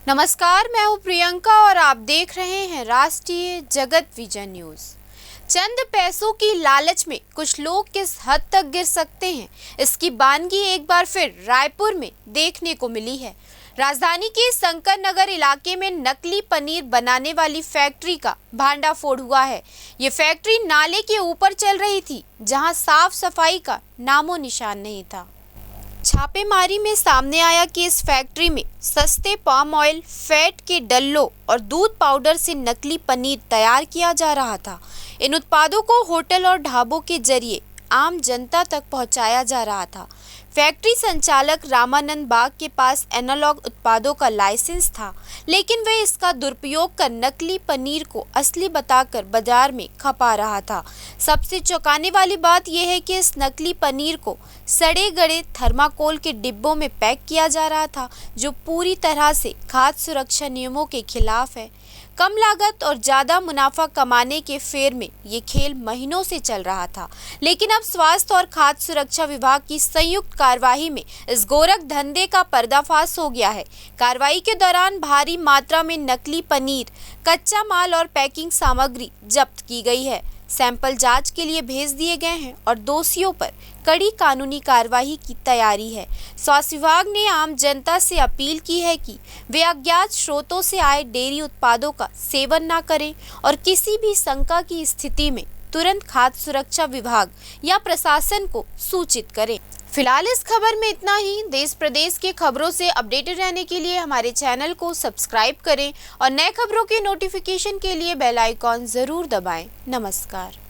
नमस्कार, मैं हूं प्रियंका और आप देख रहे हैं राष्ट्रीय जगत विजन न्यूज। चंद पैसों की लालच में कुछ लोग किस हद तक गिर सकते हैं, इसकी बानगी एक बार फिर रायपुर में देखने को मिली है। राजधानी के शंकर नगर इलाके में नकली पनीर बनाने वाली फैक्ट्री का भांडाफोड़ हुआ है। ये फैक्ट्री नाले के ऊपर चल रही थी, जहां साफ सफाई का नामो निशान नहीं था। छापेमारी में सामने आया कि इस फैक्ट्री में सस्ते पाम ऑयल, फैट के डल्लो और दूध पाउडर से नकली पनीर तैयार किया जा रहा था। इन उत्पादों को होटल और ढाबों के जरिए आम जनता तक पहुंचाया जा रहा था। फैक्ट्री संचालक रामानंद बाग के पास एनालॉग उत्पादों का लाइसेंस था, लेकिन वह इसका दुरुपयोग कर नकली पनीर को असली बताकर बाजार में खपा रहा था। सबसे चौंकाने वाली बात यह है कि इस नकली पनीर को सड़े गड़े थर्माकोल के डिब्बों में पैक किया जा रहा था, जो पूरी तरह से खाद्य सुरक्षा नियमों के खिलाफ है। कम लागत और ज्यादा मुनाफा कमाने के फेर में ये खेल महीनों से चल रहा था, लेकिन अब स्वास्थ्य और खाद्य सुरक्षा विभाग की संयुक्त कार्रवाई में इस गोरख धंधे का पर्दाफाश हो गया है। कार्रवाई के दौरान भारी मात्रा में नकली पनीर, कच्चा माल और पैकिंग सामग्री जब्त की गई है। सैंपल जांच के लिए भेज दिए गए हैं और दोषियों पर कड़ी कानूनी कार्रवाई की तैयारी है। स्वास्थ्य विभाग ने आम जनता से अपील की है कि वे अज्ञात स्रोतों से आए डेयरी उत्पादों का सेवन न करें और किसी भी शंका की स्थिति में तुरंत खाद्य सुरक्षा विभाग या प्रशासन को सूचित करें। फिलहाल इस खबर में इतना ही। देश प्रदेश के खबरों से अपडेटेड रहने के लिए हमारे चैनल को सब्सक्राइब करें और नए खबरों के नोटिफिकेशन के लिए बेल आइकॉन जरूर दबाएं। नमस्कार।